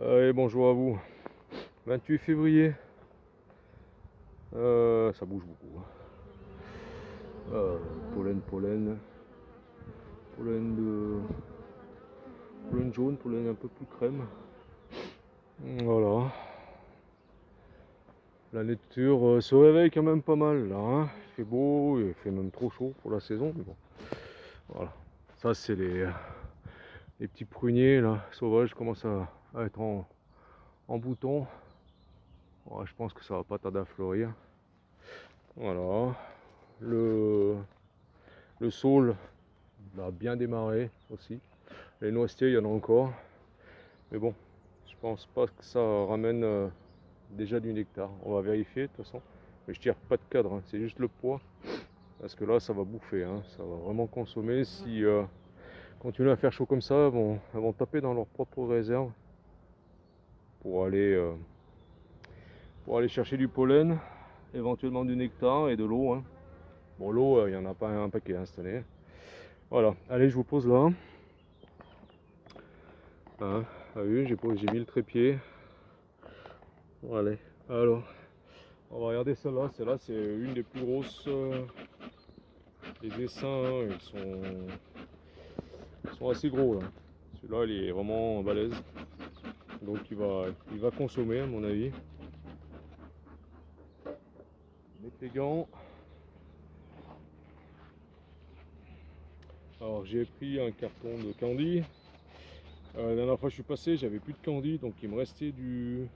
Et bonjour à vous. 28 février. Ça bouge beaucoup, hein. Pollen, pollen. Pollen jaune, pollen un peu plus crème. Voilà. La nature se réveille quand même pas mal là, hein. Il fait beau, il fait même trop chaud pour la saison, mais bon. Voilà. Ça c'est les petits pruniers là, sauvages, commencent à être en bouton. Ouais, je pense que ça va pas tarder à fleurir. Voilà. Le saule va bien démarrer aussi. Les noisetiers, il y en a encore. Mais bon, je pense pas que ça ramène déjà du nectar. On va vérifier de toute façon. Mais je tire pas de cadre, hein. C'est juste le poids. Parce que là, ça va bouffer, hein. Ça va vraiment consommer. Si continue à faire chaud comme ça, elles vont taper dans leur propre réserve pour aller chercher du pollen, éventuellement du nectar et de l'eau, hein. Bon, l'eau, il n'y en a pas un paquet, hein, cette année. Voilà, allez, je vous pose là. Hein, j'ai mis le trépied. Allez, alors, on va regarder celle-là. Celle-là, c'est une des plus grosses. Les dessins, hein, ils sont assez gros là. Celui-là, il est vraiment balèze. Donc, il va consommer, à mon avis. Mettre les gants. Alors, j'ai pris un carton de candy. La dernière fois que je suis passé, j'avais plus de candy, donc il me restait du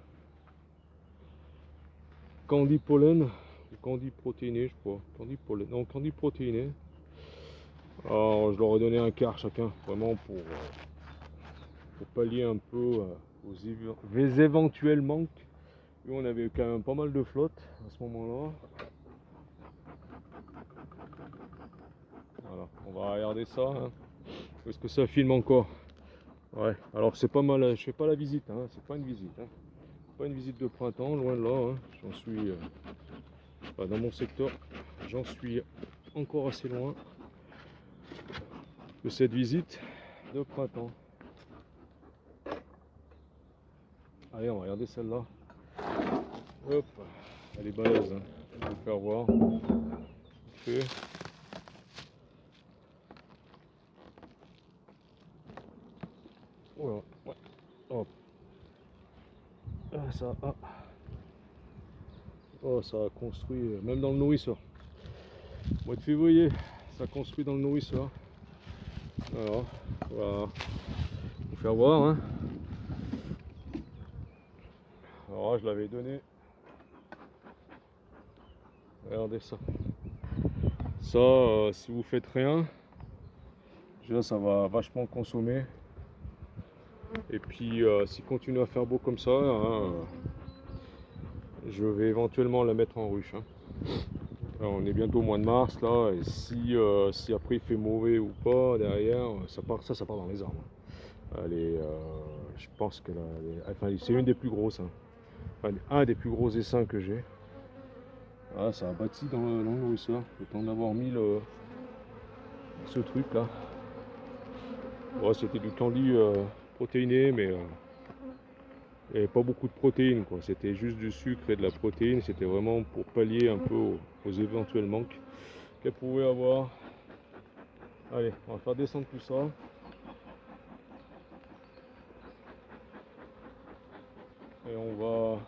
candy pollen ou candy protéiné, je crois. Candy pollen, non, candy protéiné. Alors, je leur ai donné un quart chacun, vraiment pour pallier un peu aux éventuels manques. Et on avait quand même pas mal de flotte à ce moment-là. Voilà, on va regarder ça, hein. Est-ce que ça filme encore? Ouais, alors c'est pas mal, je fais pas la visite, hein. C'est pas une visite, hein. Pas une visite de printemps, loin de là, hein. J'en suis dans mon secteur, j'en suis encore assez loin de cette visite de printemps. Allez, on va regarder celle-là. Hop, elle est balèze, hein. Je vais vous faire voir. Okay. Voilà, ouais. Hop. Ah, ça a... Oh, ça a construit, même dans le nourrisseur. Mois de février, ça construit dans le nourrisseur. Alors, voilà. Vous faire voir, hein. Alors là, je l'avais donné. Regardez ça. Ça, si vous faites rien, déjà ça va vachement consommer. Et puis, s'il continue à faire beau comme ça, hein, je vais éventuellement la mettre en ruche, hein. Alors, on est bientôt au mois de mars là, et si après il fait mauvais ou pas derrière, ça part dans les arbres. Elle est, je pense que enfin, c'est une des plus grosses, hein. Enfin, un des plus gros essaims que j'ai. Ah, ça a bâti dans le nourrisseur, le temps d'avoir mis ce truc là. Ouais, c'était du candy protéiné, mais il n'y avait pas beaucoup de protéines, quoi. C'était juste du sucre et de la protéine. C'était vraiment pour pallier un peu aux éventuels manques qu'elle pouvait avoir. Allez, on va faire descendre tout ça. Et on va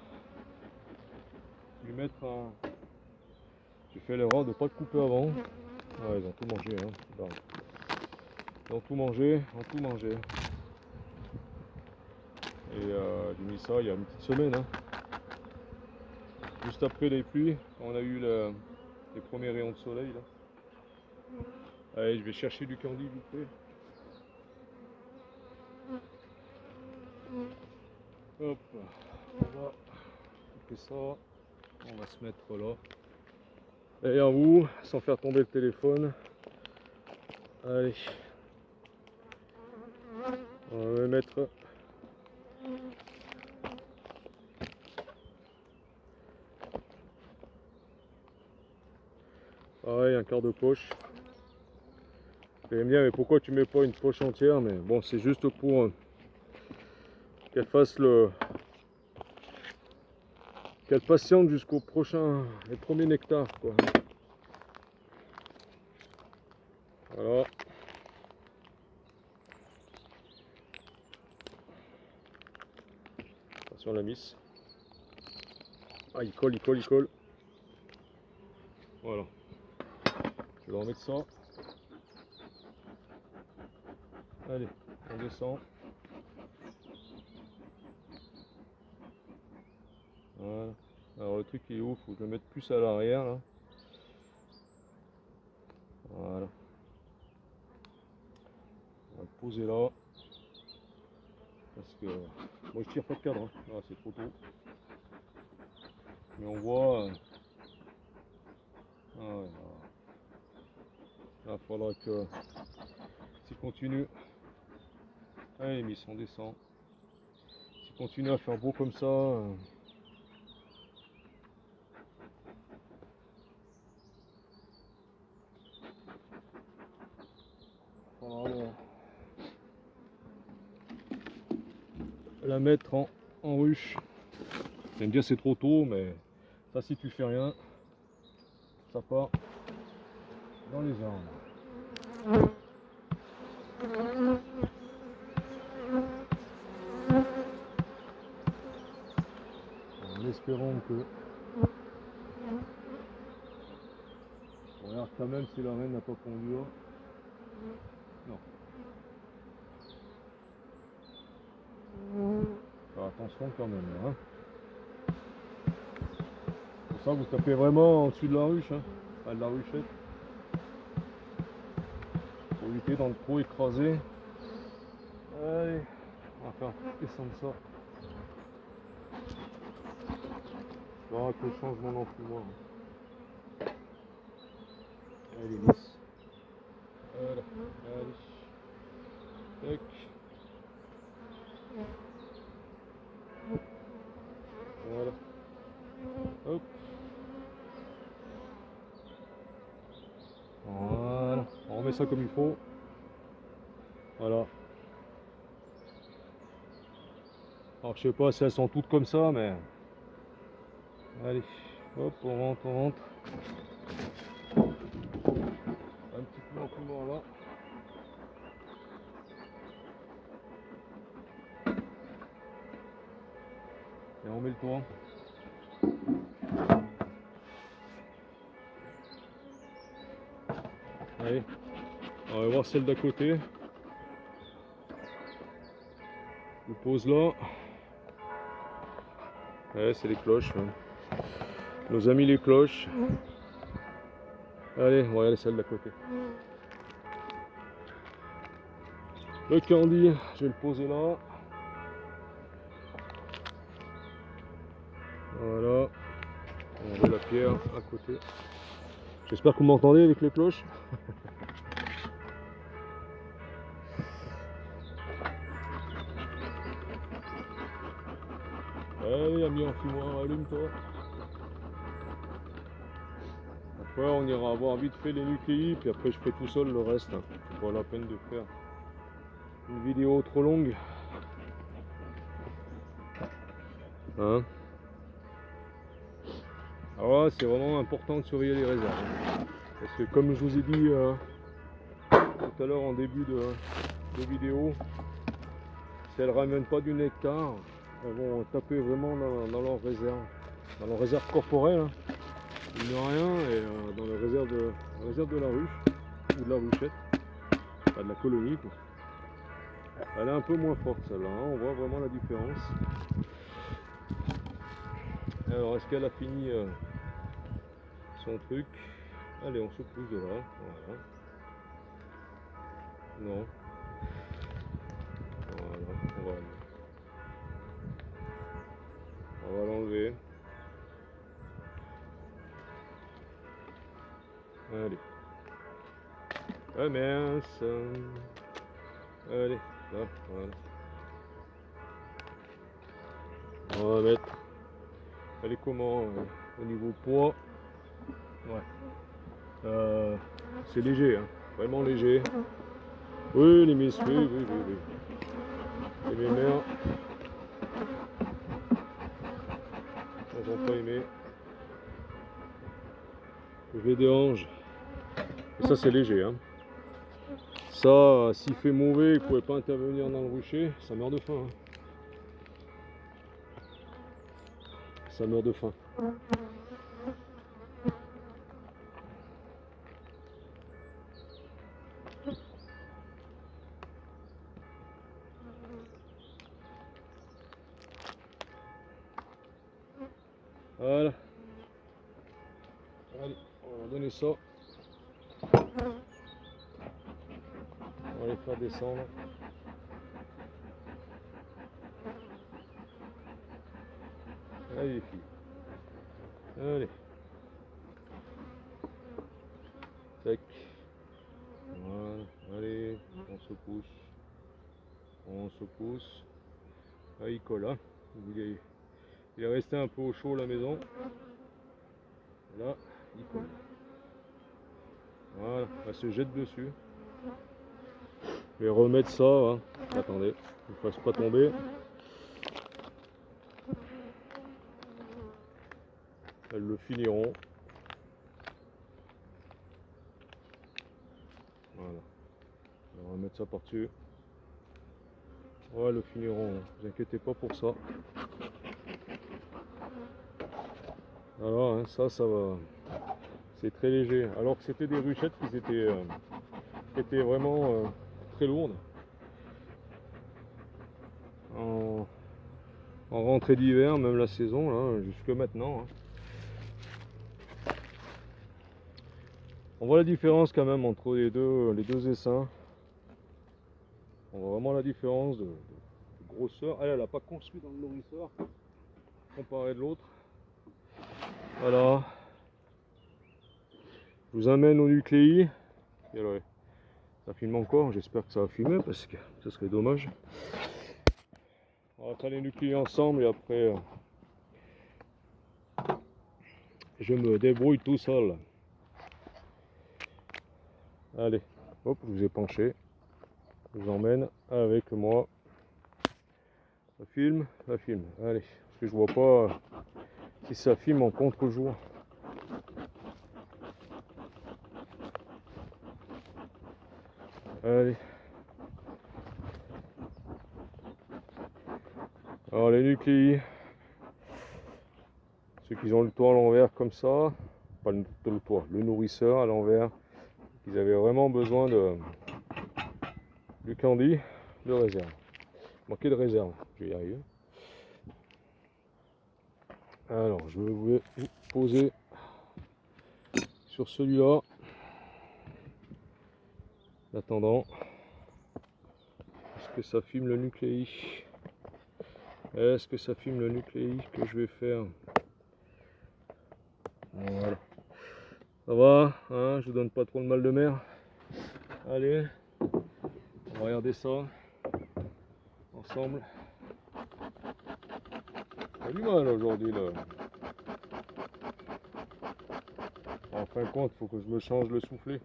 lui mettre un... J'ai fait l'erreur de ne pas le couper avant. Ouais, ils ont tout mangé, hein. Donc, ils ont tout mangé, Et j'ai mis ça il y a une petite semaine, hein. Juste après les pluies, on a eu les premiers rayons de soleil là. Allez, je vais chercher du candy vite fait. Hop, on va couper ça. On va se mettre là. Derrière vous, sans faire tomber le téléphone. Allez. On va le mettre. Pareil, un quart de poche. Vous allez me dire, mais pourquoi tu mets pas une poche entière? Mais bon, c'est juste pour qu'elle fasse qu'elle patiente jusqu'au les premiers nectars, quoi. Voilà. Attention la miss. Ah, il colle, il colle, il colle. Voilà. Je vais remettre ça. Allez, on descend. Voilà. Alors le truc est ouf, faut que je le mette plus à l'arrière là. Voilà. On va le poser là. Parce que moi je tire pas de cadre, hein. Là c'est trop tôt. Mais on voit. Ah ouais, là il faudra que si continue. Allez Miss, on descend. Si continue à faire beau comme ça. La mettre en ruche. J'aime bien c'est trop tôt, mais ça si tu fais rien, ça part dans les arbres. En espérant que on regarde quand même si la reine n'a pas pondu. Non. Alors, attention quand même là. Hein. Pour ça vous tapez vraiment en dessus de la ruche, hein, enfin de la ruchette. Pour éviter dans le trou écrasé. Allez, on va faire descendre ça. Voilà que je change mon enfoumoir. Allez, lisse. Voilà, allez. Tac. Voilà. Hop. Voilà. On remet ça comme il faut. Voilà. Alors je sais pas si elles sont toutes comme ça, mais allez, hop, on rentre, on rentre. Un petit peu en plus là. Et on met le toit. Allez, on va voir celle d'à côté. Je le pose là. Ouais, c'est les cloches. Hein. Nos amis les cloches. Allez, on va regarder celle d'à côté. Le candy, je vais le poser là. Voilà. On met la pierre à côté. J'espère que vous m'entendez avec les cloches. Allez, ami enfumoir, allume-toi. Après, on ira voir vite fait les nucléi, puis après, je ferai tout seul le reste. Hein. C'est pas la peine de faire une vidéo trop longue. Hein? Alors là, c'est vraiment important de surveiller les réserves. Parce que comme je vous ai dit tout à l'heure en début de vidéo, si elles ne ramènent pas du nectar, elles vont taper vraiment dans leur réserve corporelle, hein, il n'y a rien, et dans la réserve de la ruche, ou de la ruchette, pas de la colonie, quoi. Elle est un peu moins forte celle-là, hein, on voit vraiment la différence. Alors est-ce qu'elle a fini son truc? Allez, on se pousse de là, voilà. Non. Voilà, on va l'enlever. Allez. Ah mince. Allez, là, voilà. On va mettre. Elle est comment au niveau poids? Ouais. C'est léger, hein. Vraiment léger. Oui, les miss, oui. Les mémères. Elles n'ont pas aimé. Je les dérange. Et ça c'est léger. Hein. Ça, s'il fait mauvais, il ne pouvait pas intervenir dans le rucher, ça meurt de faim. Hein. Ça meurt de faim. Voilà. Allez, on va leur donner ça. On va les faire descendre. Allez les filles. Allez. Tac. Voilà. Allez, on se pousse. On se pousse. Ah, il colle, hein. Il est resté un peu au chaud à la maison. Là, il colle. Voilà, elle se jette dessus. Je vais remettre ça. Hein. Attendez, je ne fasse pas tomber. Elles le finiront. Voilà. On va remettre ça par-dessus. Ouais, le finiront. Ne vous inquiétez pas pour ça. Alors, hein, ça va. C'est très léger. Alors que c'était des ruchettes qui étaient vraiment très lourdes. En rentrée d'hiver, même la saison, là, jusque maintenant. Hein. On voit la différence quand même entre les deux essaims. On voit vraiment la différence de grosseur. Elle n'a pas construit dans le nourrisseur comparé de l'autre. Voilà. Je vous amène au nucléi. Et alors, ça filme encore, j'espère que ça va filmer parce que ce serait dommage. On va faire les nucléis ensemble et après je me débrouille tout seul. Allez, hop, je vous ai penché. Je vous emmène avec moi. Ça filme, ça filme. Allez, parce que je vois pas si ça filme en contre-jour. Allez. Alors les nucléis, ceux qui ont le toit à l'envers comme ça, pas le toit, le nourrisseur à l'envers, ils avaient vraiment besoin du candy de réserve. Manquait de réserve, je vais y arriver. Alors je vais vous poser sur celui-là. En attendant, est-ce que ça filme le nucléi? Est-ce que ça filme le nucléi que je vais faire? Voilà. Ça va, hein, je vous donne pas trop de mal de mer. Allez, on va regarder ça ensemble. J'ai du mal aujourd'hui là. En fin de compte, il faut que je me change le soufflet.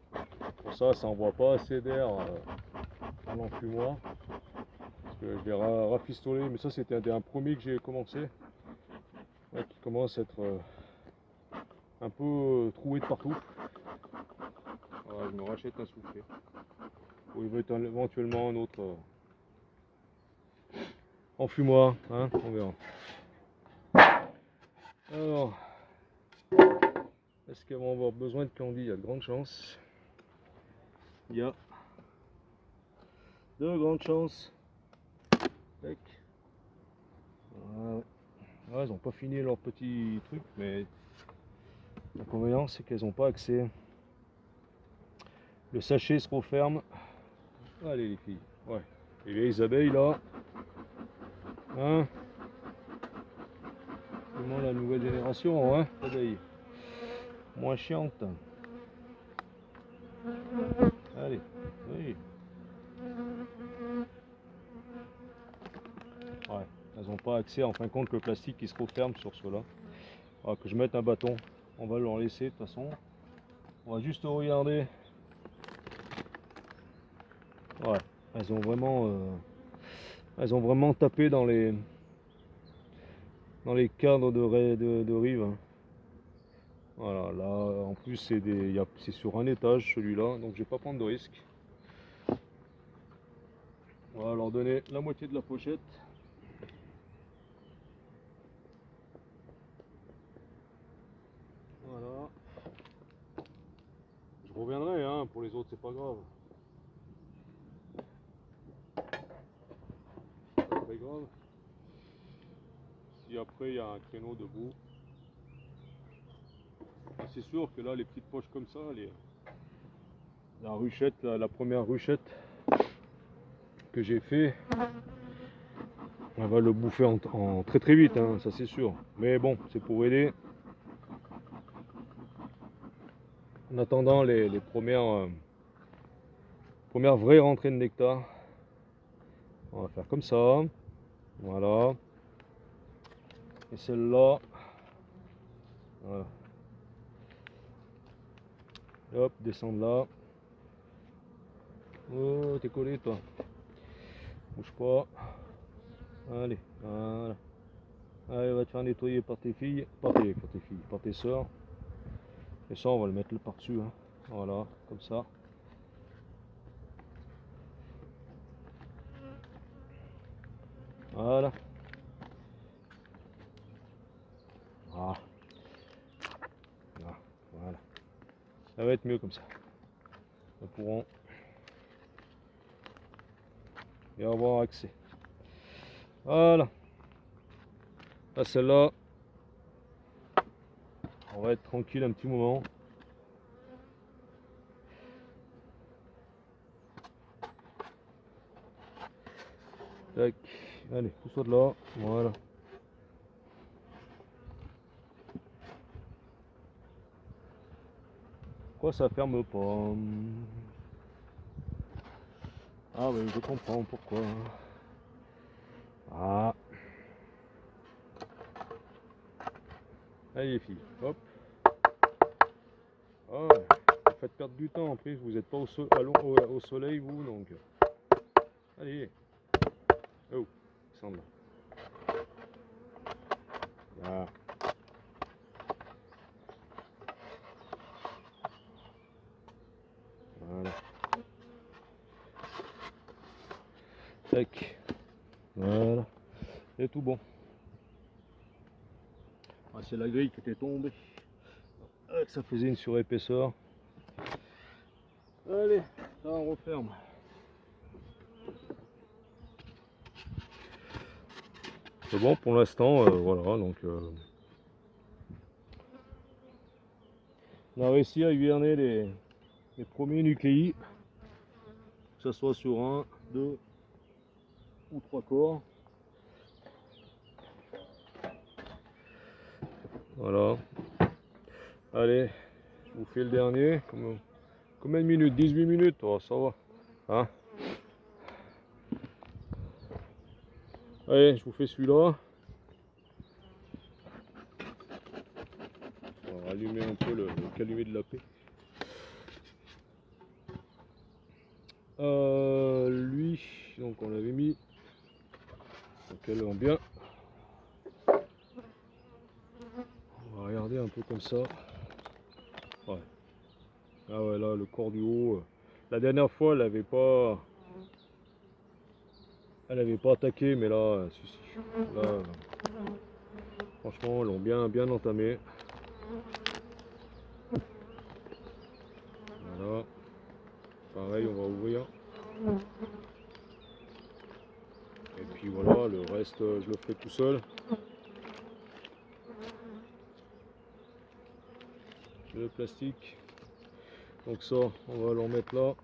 Pour ça, ça envoie pas assez d'air dans l'enfumoir. Parce que je l'ai rafistolé, mais ça c'était un premier que j'ai commencé. Ouais, qui commence à être un peu troué de partout. Voilà, je me rachète un soufflet. Ou il va être éventuellement un autre enfumoir, hein, on verra. Alors, est-ce qu'elles vont avoir besoin de candy? Il y a de grandes chances. Il y a de grandes chances. Tac. Voilà. Ouais, elles n'ont pas fini leur petit truc, mais l'inconvénient c'est qu'elles n'ont pas accès. Le sachet se referme. Allez les filles, ouais. Et les abeilles là, hein, comment la nouvelle génération, hein, abeilles, moins chiante. Allez, oui. Ouais, elles n'ont pas accès en fin de compte le plastique qui se referme sur cela. Alors que je mette un bâton, on va leur laisser de toute façon. On va juste regarder. Ouais, elles ont vraiment tapé dans les dans les cadres de rive. Voilà, là en plus c'est sur un étage celui-là, donc je vais pas prendre de risque. On va leur donner la moitié de la pochette. Voilà. Je reviendrai, hein, pour les autres c'est pas grave. Pas très grave. Si après il y a un créneau debout. C'est sûr que là les petites poches comme ça, la ruchette, la première ruchette que j'ai fait, on va le bouffer en très très vite, hein, ça c'est sûr. Mais bon, c'est pour aider. En attendant les premières vraies rentrées de nectar, on va faire comme ça. Voilà. Et celle-là, voilà. Hop, descendre là. Oh, t'es collé toi. Bouge pas. Allez, voilà. Allez, on va te faire nettoyer par tes filles, par tes soeurs. Et ça, on va le mettre par-dessus, hein. Voilà, comme ça. Voilà. Ah. Voilà. Ça va être mieux comme ça. Nous pourrons y avoir accès. Voilà. Là, celle-là, on va être tranquille un petit moment. Tac. Allez, pousse-toi de là. Voilà. Pourquoi ça ferme pas? Ah oui, je comprends pourquoi. Ah. Allez les filles, hop. Ah, vous faites perdre du temps, en plus vous n'êtes pas au soleil vous, donc. Allez. Oh, descendre là. Là. Voilà. Tac. Voilà. C'est tout bon. Ah, c'est la grille qui était tombée. Ah, ça faisait une surépaisseur. Allez, là on referme. C'est bon pour l'instant, voilà, donc on a réussi à hiverner les premiers nucléi, que ce soit sur 1, 2 ou 3 corps. Voilà. Allez, je vous fais le dernier. Combien de minutes? 18 minutes, oh, ça va. Hein? Allez, je vous fais celui-là. On va rallumer un peu le calumet de la paix. Lui, donc on l'avait mis. Donc elle va bien. On va regarder un peu comme ça. Ouais. Ah ouais, là le corps du haut. La dernière fois elle avait pas attaqué, mais là, si, si. Là, franchement, ils l'ont bien entamé. Voilà. Pareil, on va ouvrir. Et puis voilà, le reste, je le fais tout seul. Le plastique. Donc ça, on va l'en mettre là.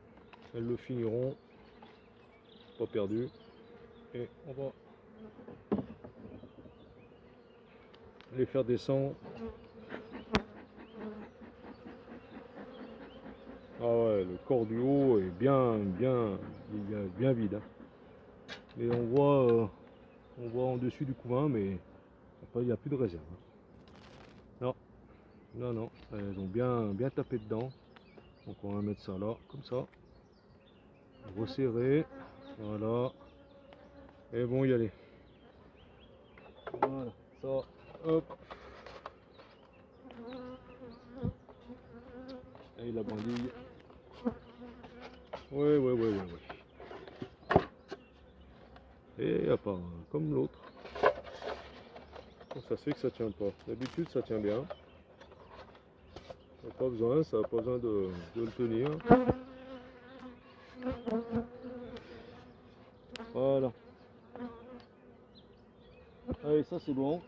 Elles le finiront. Pas perdu. Et on va les faire descendre. Ah ouais, le corps du haut est bien vide, hein. Et on voit en dessus du couvain, mais il n'y a plus de réserve, hein. Non, non, elles ont bien tapé dedans. Donc on va mettre ça là, comme ça. Resserrer, voilà. Et bon, y aller. Voilà, ça. Hop. Et la bandille. Ouais. Et à part, comme l'autre. Ça se fait que ça tient pas. D'habitude ça tient bien. Ça n'a pas besoin de le tenir. Voilà. Allez, ça c'est bon.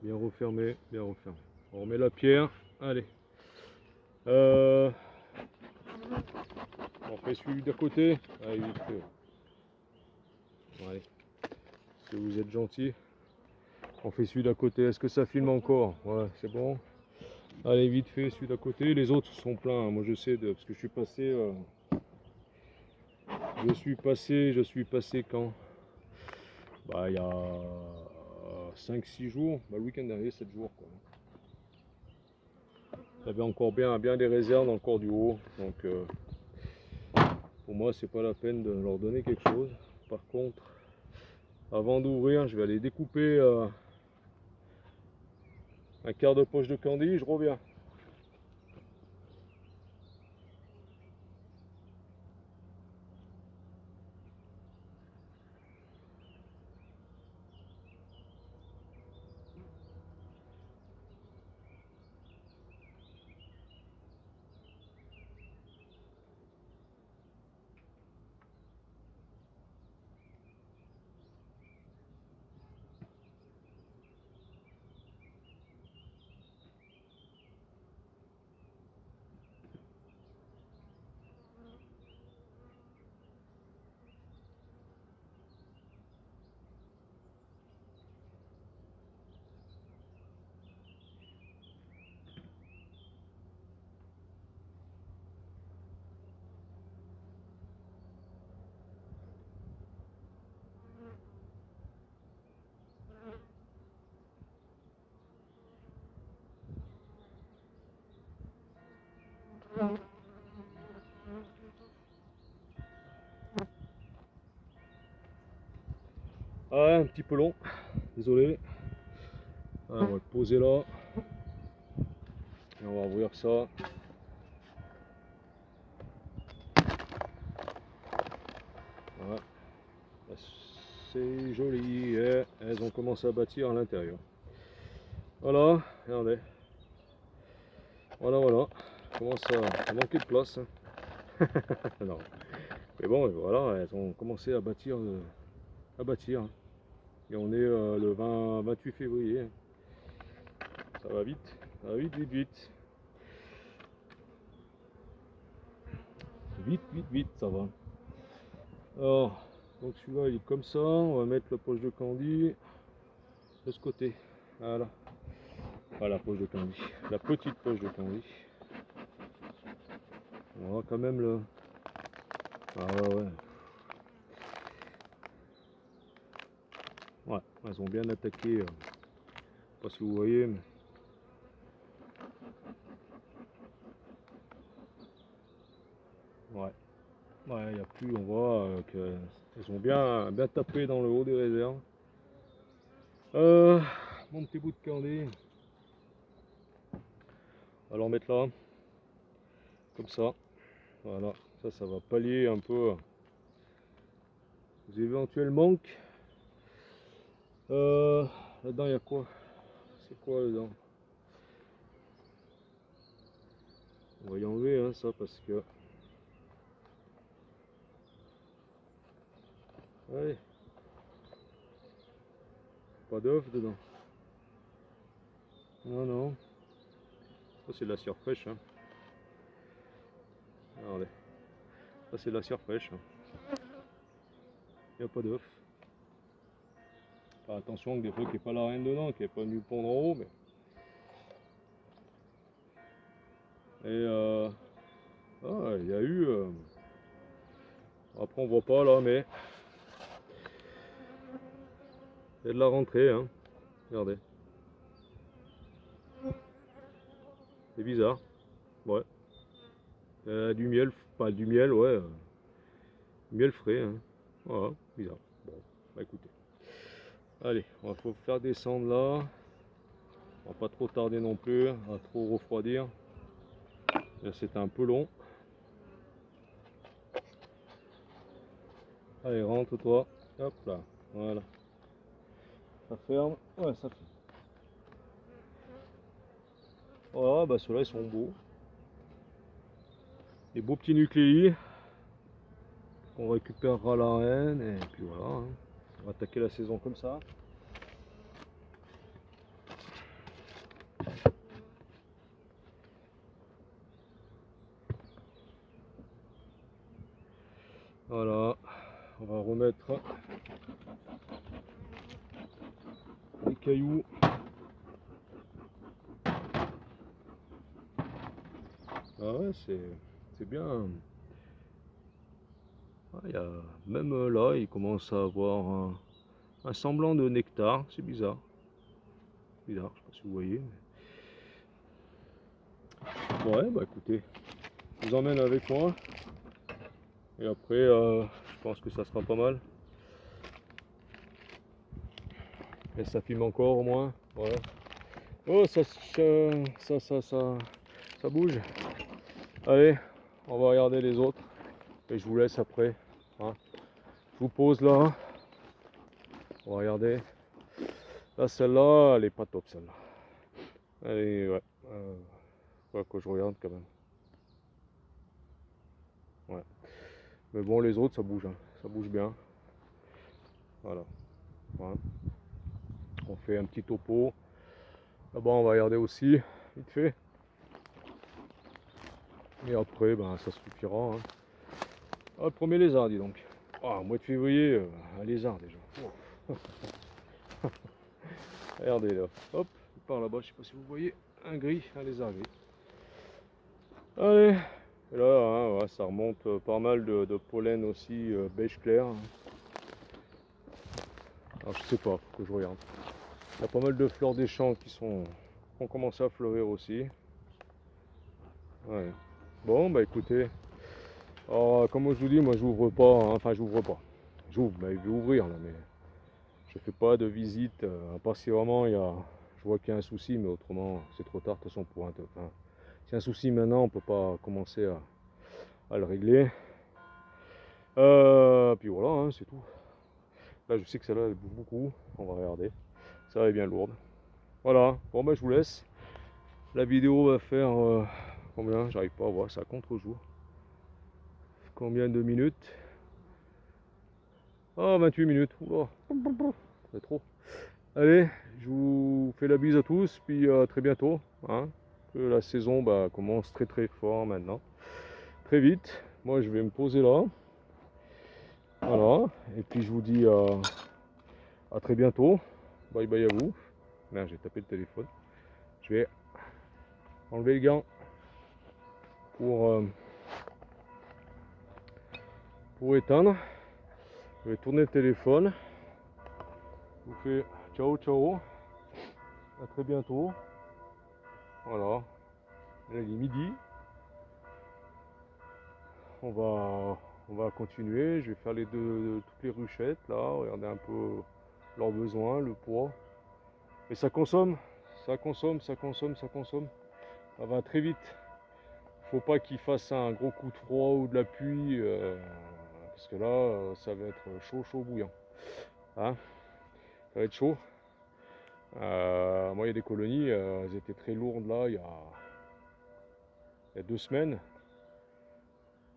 Bien refermé, bien refermé. On remet la pierre. Allez. On fait celui d'à côté. Allez, vite fait. Allez. Si vous êtes gentil. On fait celui d'à côté. Est-ce que ça filme encore? Ouais, c'est bon. Allez, vite fait, celui d'à côté. Les autres sont pleins. Moi, je sais, parce que je suis passé. Je suis passé quand? Bah, il y a 5-6 jours. Bah, le week-end dernier, 7 jours, quoi. Il y avait encore bien des réserves, encore du haut. Donc, pour moi, c'est pas la peine de leur donner quelque chose. Par contre, avant d'ouvrir, je vais aller découper un quart de poche de candy. Je reviens. Ah, un petit peu long. Désolé. Alors, on va le poser là. Et on va ouvrir ça. Voilà. C'est joli. Et elles ont commencé à bâtir à l'intérieur. Voilà, regardez. Voilà. Comment ça manquait de place. Non. Mais bon, voilà, elles ont commencé à bâtir. Et on est le 28 février. Ça va vite. Ça va vite. Vite, ça va. Alors, donc celui-là il est comme ça. On va mettre la poche de candy de ce côté. Voilà. Pas la poche de candy. La petite poche de candy. On va quand même le. Ah ouais. Ouais, elles ont bien attaqué. Je sais pas si vous voyez, mais. Ouais. Ouais, il n'y a plus, on voit qu'elles ont bien tapé dans le haut des réserves. Mon petit bout de candy. On va l'en mettre là. Comme ça. Voilà. Ça va pallier un peu aux éventuels manques. Là-dedans, il y a quoi? C'est quoi là-dedans? On va y enlever hein, ça parce que. Ouais. Pas d'œuf dedans. Non. Ça c'est de la cire fraîche. Hein. Regardez. Ça c'est de la cire fraîche. Hein. Il n'y a pas d'œuf. Enfin, attention que des fois qu'il n'y ait pas la reine dedans, qu'il n'y ait pas venu pondre en haut. Mais. Et ah, il y a eu. Après on voit pas là, mais il y a de la rentrée. Hein. Regardez. C'est bizarre. Ouais. Du miel, pas du miel, ouais. Miel frais, hein. Voilà, bizarre. Bon, bah écoutez. Allez, on va faut faire descendre là. On va pas trop tarder non plus, on va trop refroidir. Là c'était un peu long. Allez, rentre toi. Hop là, voilà. Ça ferme. Ouais, ça ferme. Voilà, bah ceux-là ils sont beaux. Des beaux petits nucléi. On récupérera la reine et puis voilà. Hein. On va attaquer la saison comme ça. Voilà, on va remettre les cailloux. Ah ouais, c'est bien. Ah, même là, il commence à avoir un semblant de nectar. C'est bizarre. Bizarre, je sais pas si vous voyez. Mais... Ouais, bah écoutez, je vous emmène avec moi. Et après, je pense que ça sera pas mal. Et ça filme encore au moins. Ouais. Oh, ça bouge. Allez, on va regarder les autres. Et je vous laisse après. Hein. Je vous pose là. On va regarder. Là, celle-là, elle est pas top, celle-là. Allez, ouais. Faut que je regarde quand même. Ouais. Mais bon, les autres, ça bouge. Hein. Ça bouge bien. Voilà. Ouais. On fait un petit topo. Là-bas, on va regarder aussi, vite fait. Et après, ben, ça suffira. Hein. Ah, le premier lézard, dis donc. Ah, mois de février, un lézard déjà. Oh. Regardez là. Hop, par là-bas, je sais pas si vous voyez. Un gris, un lézard gris. Allez. Et là, hein, ouais, ça remonte pas mal de pollen aussi, beige clair. Alors, je sais pas, faut que je regarde. Il y a pas mal de fleurs des champs qui ont commencé à fleurir aussi. Ouais. Bon, bah écoutez. Alors, comme je vous dis, moi j'ouvre pas, hein, enfin j'ouvre pas. J'ouvre, mais je vais ouvrir là, mais je fais pas de visite, à part si vraiment je vois qu'il y a un souci, mais autrement c'est trop tard de toute façon pour un. Enfin, si y a un souci maintenant, on peut pas commencer à le régler. Puis voilà, hein, c'est tout. Là je sais que celle-là elle bouge beaucoup, on va regarder. Ça va, est bien lourde. Voilà, bon bah je vous laisse. La vidéo va faire combien? J'arrive pas à voir, ça contre-jour. Combien de minutes? Ah, 28 minutes. Oula, c'est trop. Allez, je vous fais la bise à tous, puis à très bientôt. Hein, que la saison bah, commence très très fort maintenant. Très vite. Moi je vais me poser là. Voilà. Et puis je vous dis à très bientôt. Bye bye à vous. Merde, j'ai tapé le téléphone. Je vais enlever le gant pour éteindre. Je vais tourner le téléphone. Je vous fais ciao ciao. À très bientôt. Voilà. Là, il est midi. On va continuer. Je vais faire toutes les ruchettes là, regarder un peu leurs besoins, le poids. Et ça consomme, ça consomme, ça consomme, ça consomme. Ça va très vite. Faut pas qu'il fasse un gros coup de froid ou de la pluie, parce que là, ça va être chaud, chaud bouillant. Hein, ça va être chaud. Moi, il y a des colonies, elles étaient très lourdes là, il y a 2 semaines.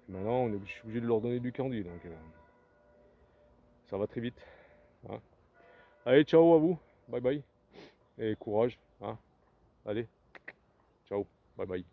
Et maintenant, je suis obligé de leur donner du candy, donc ça va très vite. Hein. Allez, ciao à vous, bye bye, et courage. Hein. Allez, ciao, bye bye.